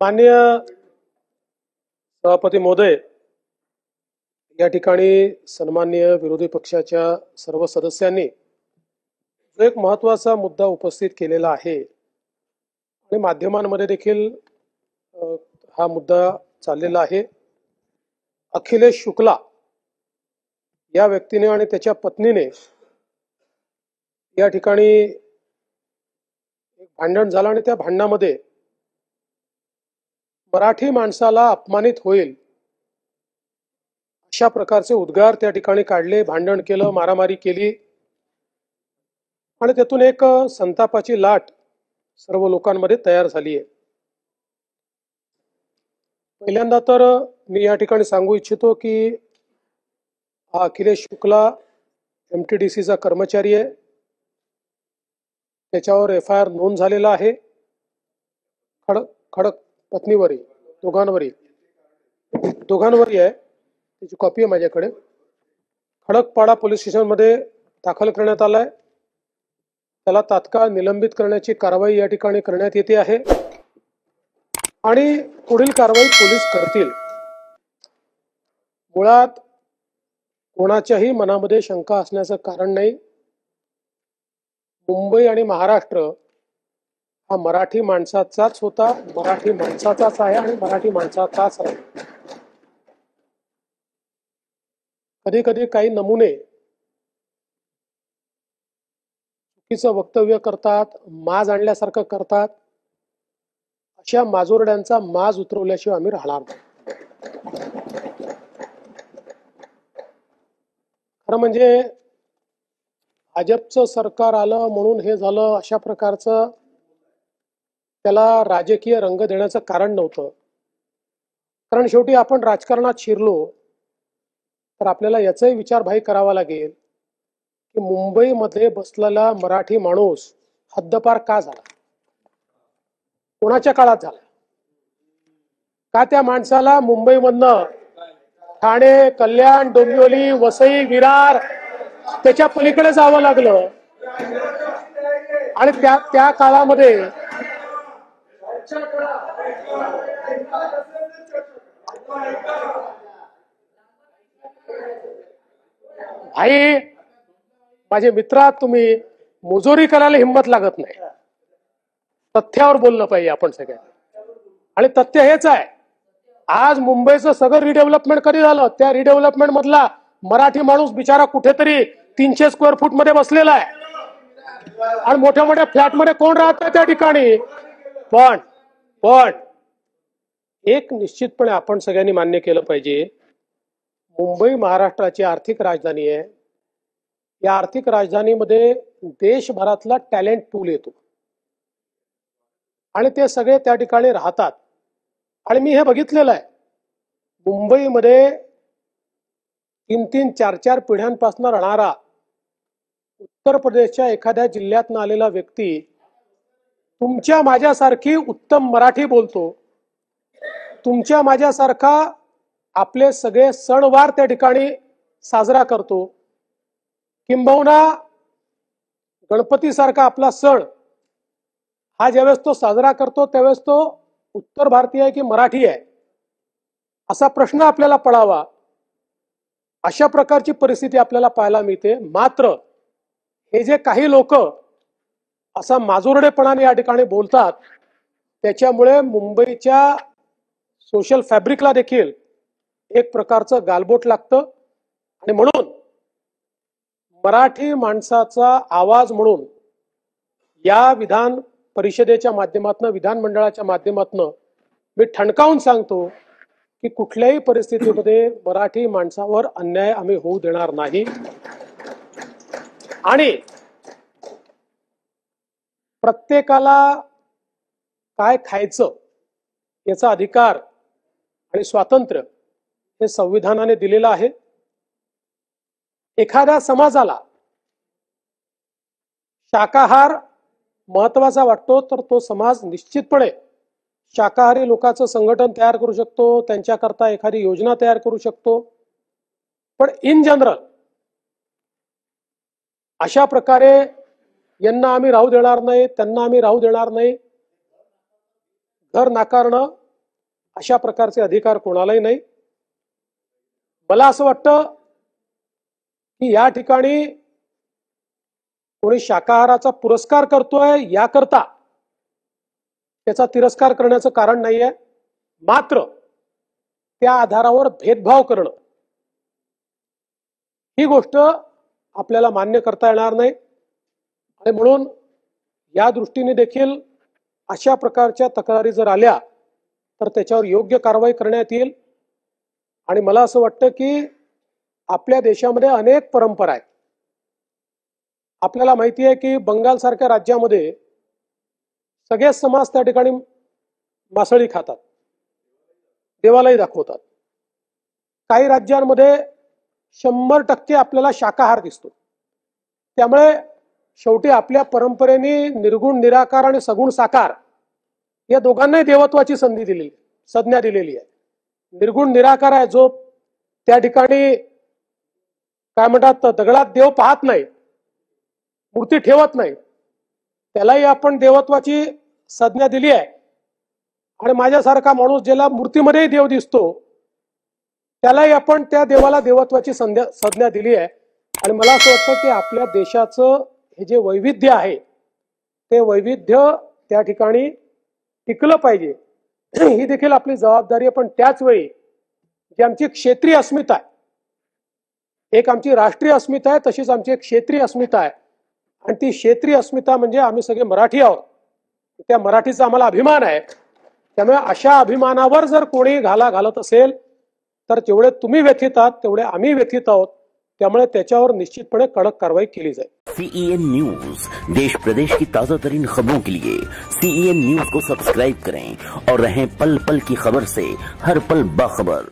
माननीय सभापती महोदय, या ठिकाणी सन्माननीय विरोधी पक्षाच्या सर्व सदस्यांनी जो एक महत्त्वाचा मुद्दा उपस्थित केलेला आहे आणि माध्यमांमध्ये देखील हा मुद्दा चाललेला आहे। अखिलेश शुक्ला या व्यक्तीने आणि त्याच्या पत्नीने या ठिकाणी एक भांडण झालं आणि त्या भांडणामध्ये मराठी माणसाला अपमानित होईल अशा प्रकारचे उद्गार त्या ठिकाणी काढले, भांडण केलं, मारामारी केली आणि त्यातून एक संतापाची लाट सर्व लोकांमध्ये तयार झाली आहे। पहिल्यांदा तर मी या ठिकाणी सांगू इच्छितो की हा अखिलेश शुक्ला MTDCचा कर्मचारी आहे। त्याच्यावर FIR नोंद झालेला आहे। खडक पत्नीवरही दोघांवरही आहे। त्याची कॉपी आहे माझ्याकडे। खडकपाडा पोलीस स्टेशनमध्ये दाखल करण्यात आलाय। त्याला तात्काळ निलंबित करण्याची कारवाई या ठिकाणी करण्यात येते आहे आणि पुढील कारवाई पोलीस करतील। मुळात कोणाच्याही मनामध्ये शंका असण्याचं कारण नाही। मुंबई आणि महाराष्ट्र हा मराठी माणसाचाच होता, मराठी माणसाचाच आहे आणि मराठी माणसाचाच राहील। कधी कधी काही नमुने चुकीचं वक्तव्य करतात, माज आणल्यासारखं करतात। अशा माजोरड्यांचा माज उतरवल्याशिवाय आम्ही राहणार नाही। खरं म्हणजे भाजपचं सरकार आलं म्हणून हे झालं अशा प्रकारचं त्याला राजकीय रंग देण्याचं कारण नव्हतं। कारण शेवटी आपण राजकारणात शिरलो तर आपल्याला याचाही विचारभाई करावा लागेल की मुंबईमध्ये बसलेला मराठी माणूस हद्दपार का झाला, कोणाच्या काळात झाला, का त्या माणसाला मुंबईमधनं ठाणे, कल्याण, डोंबिवली, वसई, विरार त्याच्या पलीकडे जावं लागलं आणि त्या काळामध्ये भाई माझे मित्र, तुम्ही मुजोरी करायला हिंमत लागत नाही। तथ्यावर बोललं पाहिजे आपण सगळ्यांनी आणि तथ्य हेच आहे। आज मुंबईचं सगळं रिडेव्हलपमेंट कधी झालं? त्या रिडेव्हलपमेंट मधला मराठी माणूस बिचारा कुठेतरी 300 स्क्वेअर फूट मध्ये बसलेला आहे आणि मोठ्या मोठ्या फ्लॅट मध्ये कोण राहतं त्या ठिकाणी। पण एक निश्चितपणे आपण सगळ्यांनी मान्य केलं पाहिजे, मुंबई महाराष्ट्राची आर्थिक राजधानी आहे। या आर्थिक राजधानीमध्ये देशभरातला टॅलेंट पूल येतो आणि ते सगळे त्या ठिकाणी राहतात आणि मी हे बघितलेलं आहे। मुंबईमध्ये 3-3, 4-4 पिढ्यांपासून राहणारा उत्तर प्रदेशच्या एखाद्या जिल्ह्यातून आलेला व्यक्ती तुमच्या माझ्यासारखी उत्तम मराठी बोलतो, तुमच्या माझ्यासारखा आपले सगळे सणवार त्या ठिकाणी साजरा करतो, किंबहुना गणपतीसारखा आपला सण हा ज्यावेळेस तो साजरा करतो त्यावेळेस तो उत्तर भारतीय आहे की मराठी आहे असा प्रश्न आपल्याला पडावा। अशा प्रकारची परिस्थिती आपल्याला पाहायला मिळते। मात्र हे जे काही लोक असा माजोरडेपणाने या ठिकाणी बोलतात त्याच्यामुळे मुंबईच्या सोशल फॅब्रिकला देखील एक प्रकारचं गालबोट लागतं आणि म्हणून मराठी माणसाचा आवाज म्हणून या विधान परिषदेच्या माध्यमातून, विधानमंडळाच्या माध्यमातून मी ठणकावून सांगतो की कुठल्याही परिस्थितीमध्ये मराठी माणसावर अन्याय आम्ही होऊ देणार नाही आणि प्रत्येकाला काय खायचं याचा अधिकार आणि स्वातंत्र्य हे संविधानाने दिलेलं आहे। एखाद्या समाजाला शाकाहार महत्वाचा वाटतो तर तो समाज निश्चितपणे शाकाहारी लोकांचं संघटन तयार करू शकतो, त्यांच्याकरता एखादी योजना तयार करू शकतो। पण इन जनरल अशा प्रकारे यांना आम्ही राहू देणार नाही, त्यांना आम्ही राहू देणार नाही, घर नाकारणं अशा प्रकारचे अधिकार कोणालाही नाही. मला असं वाटतं की या ठिकाणी कोणी शाकाहाराचा पुरस्कार करतोय याकरता त्याचा तिरस्कार करण्याचं कारण नाहीये. मात्र त्या आधारावर भेदभाव करणं ही गोष्ट आपल्याला मान्य करता येणार नाही. आणि म्हणून या दृष्टीने देखील अशा प्रकारच्या तक्रारी जर आल्या तर त्याच्यावर योग्य कारवाई करण्यात येईल. आणि मला असं वाटतं की आपल्या देशामध्ये अनेक परंपरा आहेत. आपल्याला माहिती आहे की बंगाल सारख्या राज्यामध्ये सगळे समाज त्या ठिकाणी मासळी खातात, देवालाही दाखवतात. काही राज्यांमध्ये 100% आपल्याला शाकाहार दिसतो. त्यामुळे शेवटी आपल्या परंपरेने निर्गुण निराकार आणि सगुण साकार या दोघांनाही देवत्वाची संज्ञा दिलेली आहे. निर्गुण निराकार आहे जो त्या ठिकाणी काय म्हणतात दगडात देव पाहत नाही, मूर्ती ठेवत नाही, त्यालाही आपण देवत्वाची संज्ञा दिली आहे. आणि माझ्यासारखा माणूस ज्याला मूर्तीमध्येही देव दिसतो त्यालाही आपण त्या देवाला देवत्वाची संज्ञा दिली आहे. आणि मला असं वाटतं की आपल्या देशाचं हे जे वैविध्य आहे ते वैविध्य त्या ठिकाणी टिकलं पाहिजे, ही देखील आपली जबाबदारी आहे. पण त्याच वेळी जी आमची क्षेत्रीय अस्मिता आहे, एक आमची राष्ट्रीय अस्मिता आहे, तशीच आमची एक क्षेत्रीय अस्मिता आहे. आणि ती क्षेत्रीय अस्मिता म्हणजे आम्ही सगळे मराठी आहोत, त्या मराठीचा आम्हाला अभिमान आहे. त्यामुळे अशा अभिमानावर जर कोणी घाला घालत असेल तर जेवढे तुम्ही व्यथित आहात तेवढे आम्ही व्यथित आहोत. त्यामुळे त्याच्यावर निश्चितपणे कडक कारवाई केली जाईल. CEN न्यूज, देश प्रदेश की ताजा तरीन खबरों के लिए CEN न्यूज को सब्सक्राइब करें और रहें पल पल की खबर से हर पल बाखबर.